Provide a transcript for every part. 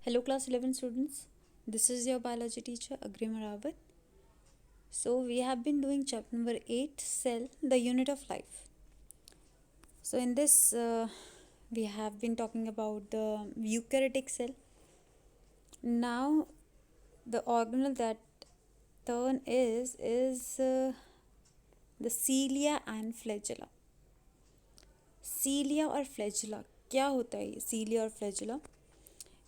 Hello class 11 students, this is your biology teacher Agrim Rawat. So we have been doing chapter number 8, cell, the unit of life. So in this we have been talking about the eukaryotic cell. Now the organelle that turn is the cilia and flagella. Cilia और flagella क्या होता है ये cilia और flagella?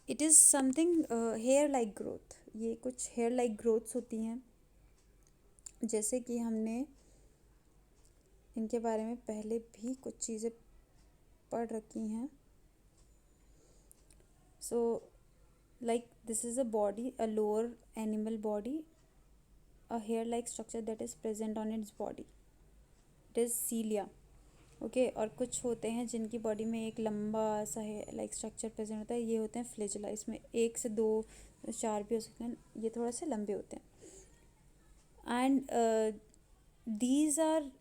It is something hair like growth. ये कुछ hair like growths होती हैं, जैसे कि हमने इनके बारे में पहले भी कुछ चीज़ें पढ़ रखी हैं. So like this is a body, a lower animal body, a hair like structure that is present on its body, it is cilia. Okay, और कुछ होते हैं जिनकी बॉडी में एक लंबा सा हेयर लाइक स्ट्रक्चर प्रेजेंट होता है, ये होते हैं फ्लैजेला. इसमें एक से दो, चार भी हो सकते हैं, ये थोड़ा से लंबे होते हैं. And these are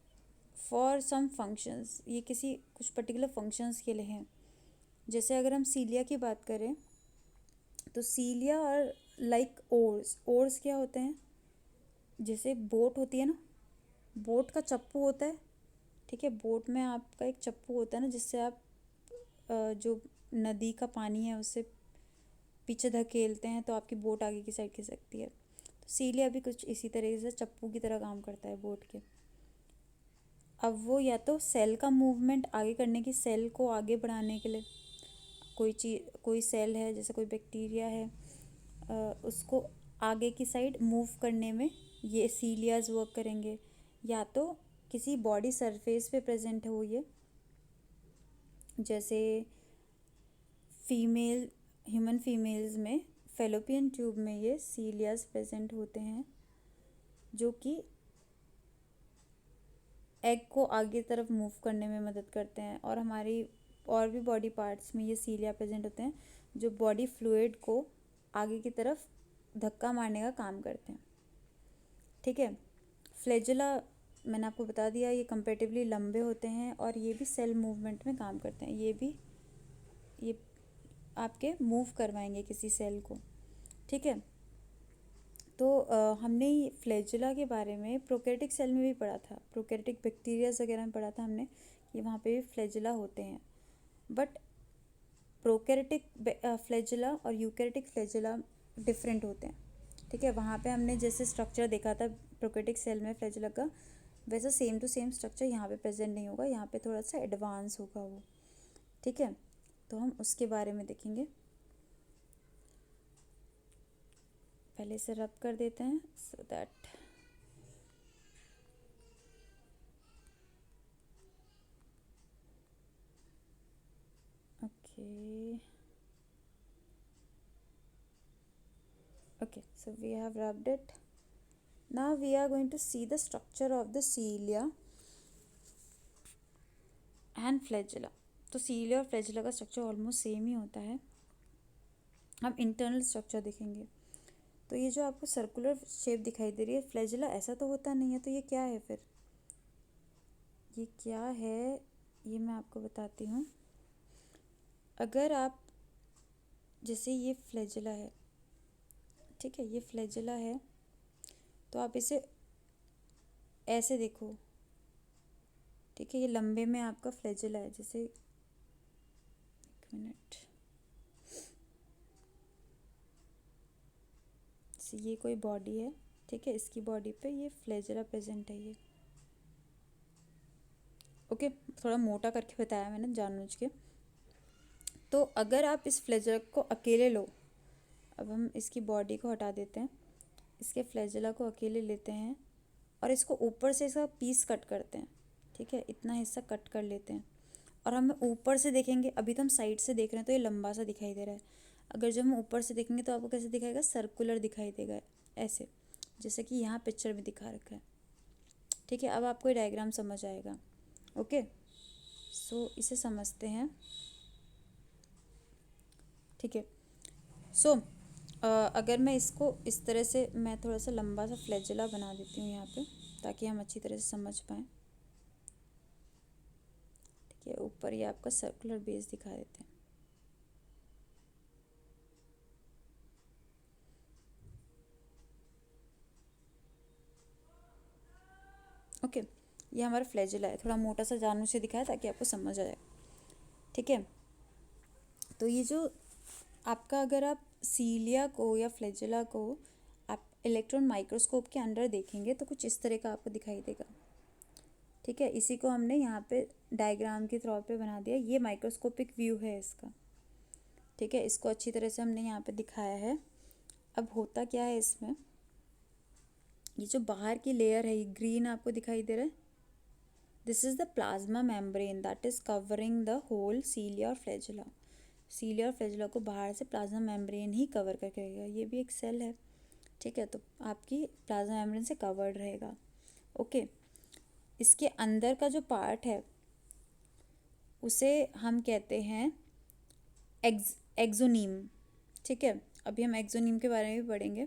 for some functions, ये किसी कुछ पर्टिकुलर फंक्शंस के लिए हैं. जैसे अगर हम सीलिया की बात करें तो सीलिया और लाइक ओर्स क्या होते हैं, जैसे बोट होती है ना, बोट का चप्पू होता है. ठीक है, बोट में आपका एक चप्पू होता है ना, जिससे आप जो नदी का पानी है उससे पीछे धकेलते हैं तो आपकी बोट आगे की साइड खिसक सकती है. तो सीलिया भी कुछ इसी तरीके से चप्पू की तरह काम करता है बोट के. अब वो या तो सेल का मूवमेंट आगे करने की, सेल को आगे बढ़ाने के लिए, कोई सेल है जैसे कोई बैक्टीरिया है, उसको आगे की साइड मूव करने में ये सीलियाज वर्क करेंगे. या तो किसी बॉडी सरफेस पे प्रेजेंट हो ये, जैसे ह्यूमन फीमेल्स में फेलोपियन ट्यूब में ये सीलियाज प्रेजेंट होते हैं, जो कि एग को आगे तरफ मूव करने में मदद करते हैं. और हमारी और भी बॉडी पार्ट्स में ये सीलिया प्रेजेंट होते हैं, जो बॉडी फ्लूइड को आगे की तरफ धक्का मारने का काम करते हैं. ठीक है, फ्लैजेला मैंने आपको बता दिया, ये कंपैरेटिवली लंबे होते हैं और ये भी सेल मूवमेंट में काम करते हैं. ये आपके मूव करवाएंगे किसी सेल को. ठीक है, तो हमने फ्लैजेला के बारे में प्रोकैरियोटिक सेल में भी पढ़ा था, प्रोकैरियोटिक बैक्टीरियाज वगैरह में पढ़ा था हमने कि वहाँ पे भी फ्लैजेला होते हैं. बट प्रोकैरियोटिक फ्लैजेला और यूकैरियोटिक फ्लैजेला डिफरेंट होते हैं. ठीक है, वहाँ पे हमने जैसे स्ट्रक्चर देखा था प्रोकैरियोटिक सेल में फ्लैजेला का, वैसा सेम टू सेम स्ट्रक्चर यहाँ पे प्रेजेंट नहीं होगा. यहाँ पे थोड़ा सा एडवांस होगा वो. ठीक है, तो हम उसके बारे में देखेंगे. पहले से रब कर देते हैं so that okay, so we have rubbed it. Now we are going to see the structure of the cilia and flagella. तो सीलिया और फ्लैजेला का स्ट्रक्चर ऑलमोस्ट सेम ही होता है. हम इंटरनल स्ट्रक्चर देखेंगे. तो ये जो आपको सर्कुलर शेप दिखाई दे रही है, फ्लैजेला ऐसा तो होता नहीं है, तो ये क्या है फिर, ये क्या है, ये मैं आपको बताती हूँ. अगर आप, जैसे ये फ्लैजेला है, ठीक है, ये फ्लैजेला है, तो आप इसे ऐसे देखो. ठीक है, ये लंबे में आपका फ्लैजेला है. जैसे एक मिनट, ये कोई बॉडी है. ठीक है, इसकी बॉडी पे ये फ्लैजेला प्रेजेंट है. ये ओके, थोड़ा मोटा करके बताया मैंने जानबूझ के. तो अगर आप इस फ्लैजेला को अकेले लो, अब हम इसकी बॉडी को हटा देते हैं, इसके फ्लैजेला को अकेले लेते हैं और इसको ऊपर से इसका पीस कट करते हैं. ठीक है, इतना हिस्सा कट कर लेते हैं और हम ऊपर से देखेंगे. अभी तो हम साइड से देख रहे हैं तो ये लंबा सा दिखाई दे रहा है. अगर जब हम ऊपर से देखेंगे तो आपको कैसे दिखाएगा, सर्कुलर दिखाई देगा ऐसे, जैसे कि यहाँ पिक्चर में दिखा रखा है. ठीक है, अब आपको ये डायग्राम समझ आएगा. ओके, सो इसे समझते हैं. ठीक है, सो अगर मैं इसको इस तरह से, मैं थोड़ा सा लंबा सा फ्लैजेला बना देती हूँ यहाँ पे, ताकि हम अच्छी तरह से समझ पाएँ. ठीक है, ऊपर ये आपका सर्कुलर बेस दिखा देते हैं. ओके, ये हमारा फ्लैजेला है, थोड़ा मोटा सा जानू से दिखाया ताकि आपको समझ आ जाए। ठीक है, तो ये जो आपका, अगर आप सीलिया को या फ्लैजेला को आप इलेक्ट्रॉन माइक्रोस्कोप के अंदर देखेंगे तो कुछ इस तरह का आपको दिखाई देगा। ठीक है, इसी को हमने यहाँ पे डायग्राम के तौर पे बना दिया, ये माइक्रोस्कोपिक व्यू है इसका। ठीक है, इसको अच्छी तरह से हमने यहाँ पे दिखाया है। अब होता क्या है इसमें, ये जो बाहर की लेयर है, ये ग्रीन आपको दिखाई दे रहा है, this is the plasma membrane that is covering the whole cilia और फ्लैजेला। सीलिया और फ्लैजेला को बाहर से प्लाज्मा मेम्ब्रेन ही कवर करके रहेगा। ये भी एक सेल है। ठीक है, तो आपकी प्लाज्मा मेम्ब्रेन से कवर्ड रहेगा। ओके, इसके अंदर का जो पार्ट है उसे हम कहते हैं एक्सोनीम। ठीक है, अभी हम एक्सोनीम के बारे में भी पढ़ेंगे।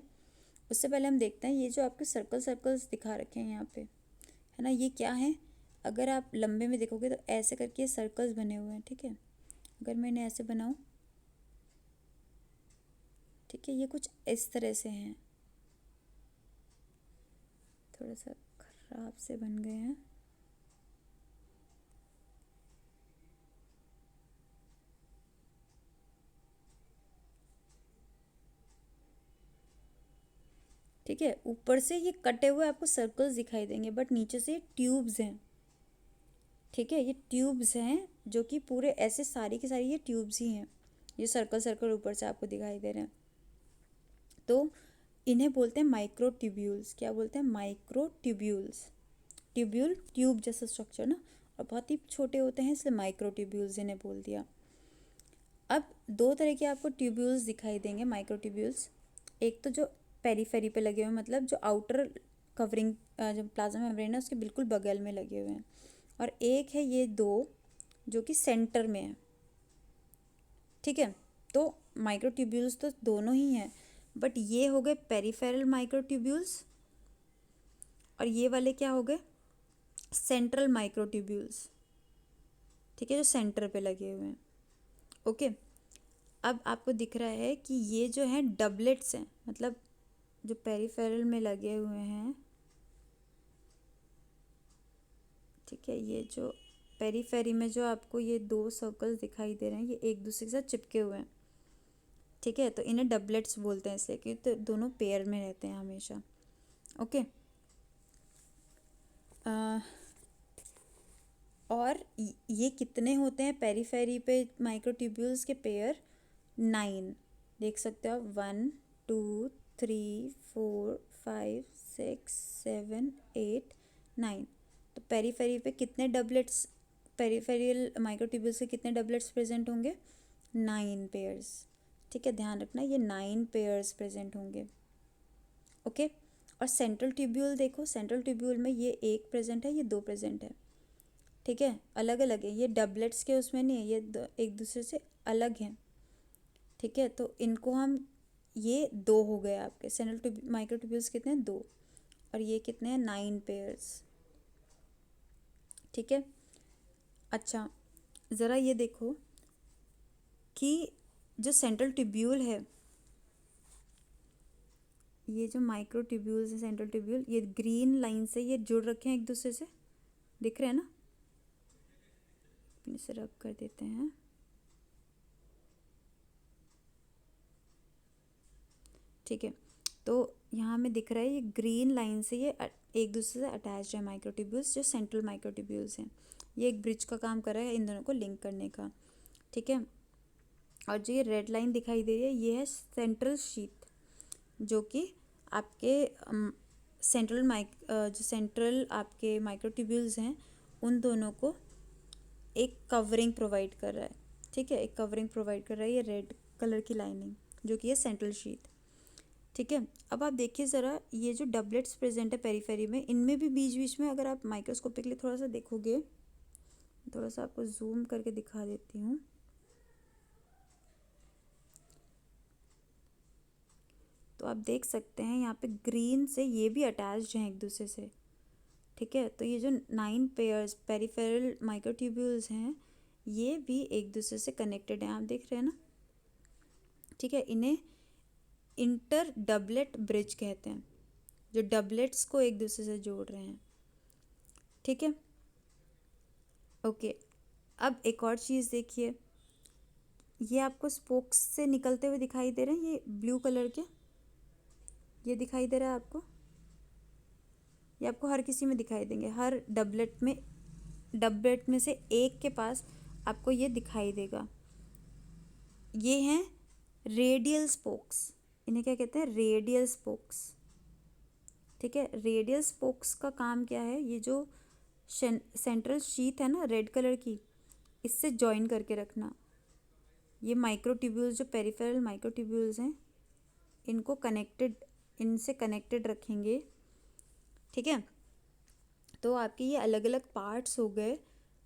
उससे पहले हम देखते हैं ये जो आपके सर्कल्स दिखा रखे हैं यहाँ पे, है ना, ये क्या है। अगर आप लंबे में देखोगे तो ऐसे करके सर्कल्स बने हुए हैं। ठीक है, अगर मैं इन्हें ऐसे बनाऊँ, ठीक है, ये कुछ इस तरह से हैं, थोड़ा सा खराब से बन गए हैं। ठीक है, ऊपर से ये कटे हुए आपको सर्कल्स दिखाई देंगे, बट नीचे से ट्यूब्स हैं। ठीक है, ये ट्यूब्स हैं जो कि पूरे ऐसे सारी की सारी ये ट्यूब्स ही हैं। ये सर्कल सर्कल ऊपर से आपको दिखाई दे रहे हैं, तो इन्हें बोलते हैं माइक्रोट्यूब्यूल्स। क्या बोलते हैं? माइक्रोट्यूब्यूल्स। ट्यूब्यूल ट्यूब जैसा स्ट्रक्चर ना, और बहुत ही छोटे होते हैं, इसलिए माइक्रोट्यूब्यूल्स इन्हें बोल दिया। अब दो तरह के आपको ट्यूब्यूल्स दिखाई देंगे, माइक्रोट्यूब्यूल्स। एक तो जो पेरीफेरी पे लगे हुए हैं, मतलब जो आउटर कवरिंग जो प्लाज्मा मेम्ब्रेन है उसके बिल्कुल बगल में लगे हुए हैं, और एक है ये दो जो कि सेंटर में है। ठीक है, तो माइक्रोट्यूब्यूल्स तो दोनों ही हैं, बट ये हो गए पेरीफेरल माइक्रोट्यूब्यूल्स, और ये वाले क्या हो गए? Central microtubules. ठीक है, जो सेंटर पे लगे हुए हैं। ओके, अब आपको दिख रहा है कि ये जो है डबलेट्स हैं, मतलब जो पेरीफेरल में लगे हुए हैं। ठीक है, ये जो पेरीफेरी में जो आपको ये दो सर्कल्स दिखाई दे रहे हैं, ये एक दूसरे के साथ चिपके हुए हैं। ठीक है, तो इन्हें डबलेट्स बोलते हैं इसलिए कि तो दोनों पेयर में रहते हैं हमेशा। ओके, और ये कितने होते हैं पेरीफेरी पे माइक्रोट्यूब्यूल्स के पेयर? 9 देख सकते हो आप, 1 2 3 4 5 6 7 8 9। तो पेरीफेरी पे कितने डबलेट्स, पेरीफेरियल माइक्रोट्यूब्यूल्स के कितने डबलेट्स प्रेजेंट होंगे? 9 पेयर्स। ठीक है, ध्यान रखना, ये 9 पेयर्स प्रेजेंट होंगे। ओके, और सेंट्रल ट्यूब्यूल देखो, सेंट्रल ट्यूब्यूल में ये एक प्रेजेंट है, ये दो प्रेजेंट है। ठीक है, अलग अलग है, ये डबलेट्स के उसमें नहीं है, ये एक दूसरे से अलग हैं। ठीक है, तो इनको हम, ये दो हो गए आपके सेंट्रल माइक्रोट्यूब्यूल्स, कितने हैं? 2, और ये कितने हैं? 9 पेयर्स। ठीक है, अच्छा, ज़रा ये देखो कि जो सेंट्रल ट्यूब्यूल है, ये जो माइक्रोट्यूब्यूल्स हैं, सेंट्रल ट्यूब्यूल, ये ग्रीन लाइन से ये जुड़ रखे हैं एक दूसरे से, दिख रहे हैं ना? इसे रब कर देते हैं। ठीक है, तो यहाँ हमें दिख रहा है ये ग्रीन लाइन से ये एक दूसरे से अटैच्ड है माइक्रोट्यूब्यूल्स, जो सेंट्रल माइक्रोट्यूब्यूल्स हैं। ये एक ब्रिज का काम कर रहा है इन दोनों को लिंक करने का। ठीक है, और जो ये रेड लाइन दिखाई दे रही है, ये है सेंट्रल शीथ, जो कि आपके जो सेंट्रल आपके माइक्रोट्यूब्यूल्स हैं उन दोनों को एक कवरिंग प्रोवाइड कर रहा है। ठीक है, एक कवरिंग प्रोवाइड कर रहा है ये रेड कलर की लाइनिंग, जो कि है सेंट्रल शीथ। ठीक है, अब आप देखिए ज़रा, ये जो डबलेट्स प्रेजेंट है पेरीफेरी में, इनमें भी बीच बीच में अगर आप माइक्रोस्कोपिकली थोड़ा सा देखोगे, थोड़ा सा आपको जूम करके दिखा देती हूँ, तो आप देख सकते हैं यहाँ पे ग्रीन से ये भी अटैच्ड हैं एक दूसरे से। ठीक है, तो ये जो 9 पेयर्स पेरीफेरल माइक्रोट्यूब्यूल्स हैं, ये भी एक दूसरे से कनेक्टेड हैं, आप देख रहे हैं ना? ठीक है, इन्हें इंटर डबलेट ब्रिज कहते हैं, जो डबलेट्स को एक दूसरे से जोड़ रहे हैं। ठीक है। ओके, अब एक और चीज़ देखिए, ये आपको स्पोक्स से निकलते हुए दिखाई दे रहे हैं, ये ब्लू कलर के, ये दिखाई दे रहा है आपको, ये आपको हर किसी में दिखाई देंगे, हर डबलेट में से एक के पास आपको ये दिखाई देगा। ये हैं रेडियल स्पोक्स, इन्हें क्या कहते हैं, रेडियल स्पोक्स। ठीक है, रेडियल स्पोक्स का काम क्या है, ये जो सेंट्रल शीथ है ना रेड कलर की, इससे जॉइन करके रखना। ये माइक्रोट्यूब्यूल्स, जो पेरिफेरल माइक्रोट्यूब्यूल्स हैं, इनको कनेक्टेड, इनसे कनेक्टेड रखेंगे। ठीक है, तो आपके ये अलग अलग पार्ट्स हो गए,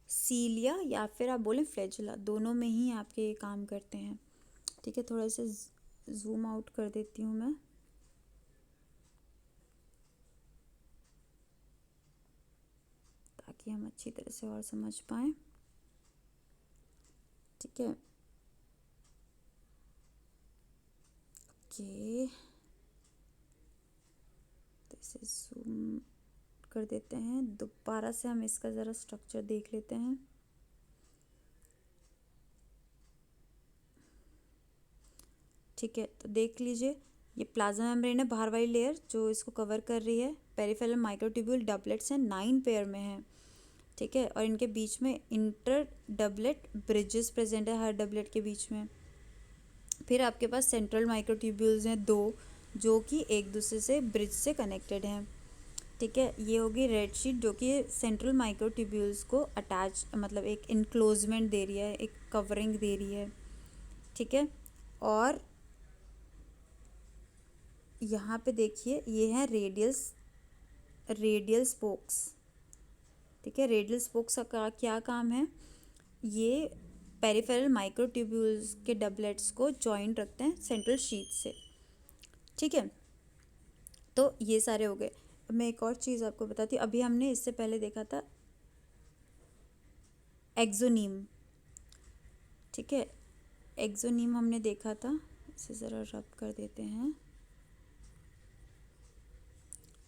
सीलिया या फिर आप बोलें फ्लैजुला, दोनों में ही आपके ये काम करते हैं। ठीक है, थोड़ा सा जूम आउट कर देती हूँ मैं, ताकि हम अच्छी तरह से और समझ पाएँ। ठीक है, ओके, तो इसे जूम कर देते हैं, दोबारा से हम इसका ज़रा स्ट्रक्चर देख लेते हैं। ठीक है, तो देख लीजिए, ये प्लाज्मा मेम्ब्रेन है, बाहर वाली लेयर जो इसको कवर कर रही है। पेरिफेरल माइक्रोट्यूब्यूल डबलेट्स हैं, 9 पेयर में हैं। ठीक है, और इनके बीच में इंटर डबलेट ब्रिजेस प्रेजेंट है हर डबलेट के बीच में। फिर आपके पास सेंट्रल माइक्रोट्यूब्यूल्स हैं 2, जो कि एक दूसरे से ब्रिज से कनेक्टेड हैं। ठीक है, ये होगी रेड शीट, जो कि सेंट्रल माइक्रोट्यूब्यूल्स को अटैच, मतलब एक इनक्लोजमेंट दे रही है, एक कवरिंग दे रही है। ठीक है, और यहाँ पे देखिए, ये हैं रेडियल स्पोक्स। ठीक है, रेडियल स्पोक्स का क्या काम है, ये पेरिफेरल माइक्रोट्यूब्यूल्स के डबलेट्स को जॉइंट रखते हैं सेंट्रल शीथ से। ठीक है, तो ये सारे हो गए। अब मैं एक और चीज़ आपको बताती हूँ, अभी हमने इससे पहले देखा था एक्सोनीम। ठीक है, एक्सोनीम हमने देखा था, इसे ज़रा रब कर देते हैं।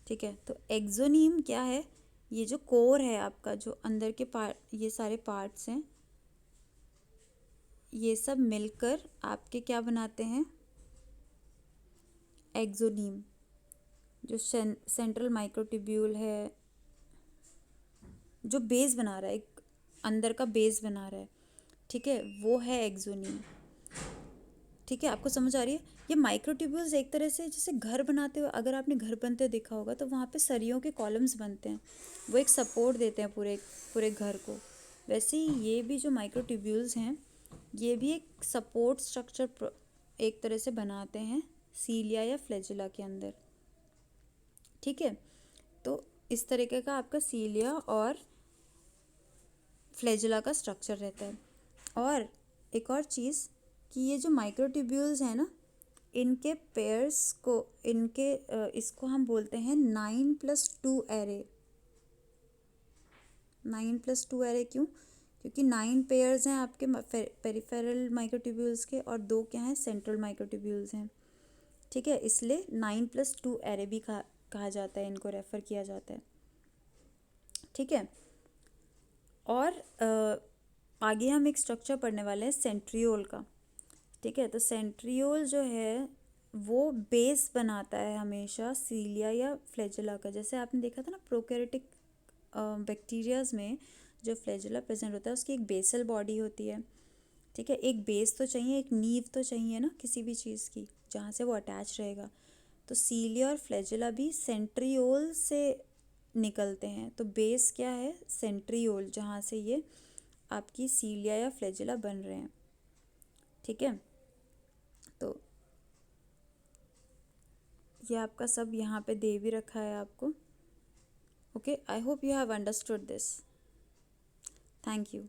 ठीक है, तो एक्सोनीम क्या है, ये जो कोर है आपका, जो अंदर के पार्ट, ये सारे पार्ट्स हैं, ये सब मिलकर आपके क्या बनाते हैं, एक्सोनीम। जो सेंट्रल माइक्रोट्यूब्यूल है, जो बेस बना रहा है, एक अंदर का बेस बना रहा है, ठीक है, वो है एक्सोनीम। ठीक है, आपको समझ आ रही है। ये माइक्रोट्यूब्यूल्स एक तरह से जैसे घर बनाते हुए, अगर आपने घर बनते हुए देखा होगा, तो वहाँ पे सरियों के कॉलम्स बनते हैं, वो एक सपोर्ट देते हैं पूरे पूरे घर को। वैसे ही ये भी जो माइक्रोट्यूब्यूल्स हैं, ये भी एक सपोर्ट स्ट्रक्चर एक तरह से बनाते हैं सीलिया या फ्लैजुला के अंदर। ठीक है, तो इस तरीके का आपका सीलिया और फ्लैजुला का स्ट्रक्चर रहता है। और एक और चीज़, कि ये जो माइक्रोट्यूब्यूल्स हैं ना, इनके पेयर्स को, इसको हम बोलते हैं 9+2 एरे। 9+2 एरे क्यों, क्योंकि 9 पेयर्स हैं आपके पेरिफेरल माइक्रोट्यूब्यूल्स के, और 2 क्या हैं, सेंट्रल माइक्रोट्यूब्यूल्स हैं। ठीक है, इसलिए 9+2 एरे भी कहा जाता है, इनको रेफ़र किया जाता है। ठीक है, और आगे हम एक स्ट्रक्चर पढ़ने वाले हैं सेंट्रियोल का। ठीक है, तो सेंट्रियोल जो है वो बेस बनाता है हमेशा सीलिया या फ्लैजुला का। जैसे आपने देखा था ना, प्रोकैरियोटिक बैक्टीरियाज में जो फ्लैजुला प्रेजेंट होता है, उसकी एक बेसल बॉडी होती है। ठीक है, एक बेस तो चाहिए, एक नींव तो चाहिए ना किसी भी चीज़ की, जहाँ से वो अटैच रहेगा। तो सीलिया और फ्लैजुला भी सेंट्रियोल से निकलते हैं। तो बेस क्या है, सेंट्रियोल, जहाँ से ये आपकी सीलिया या फ्लैजुला बन रहे हैं। ठीक है, तो ये आपका सब यहाँ पे दे भी रखा है आपको। Okay, I hope you have understood this. Thank you.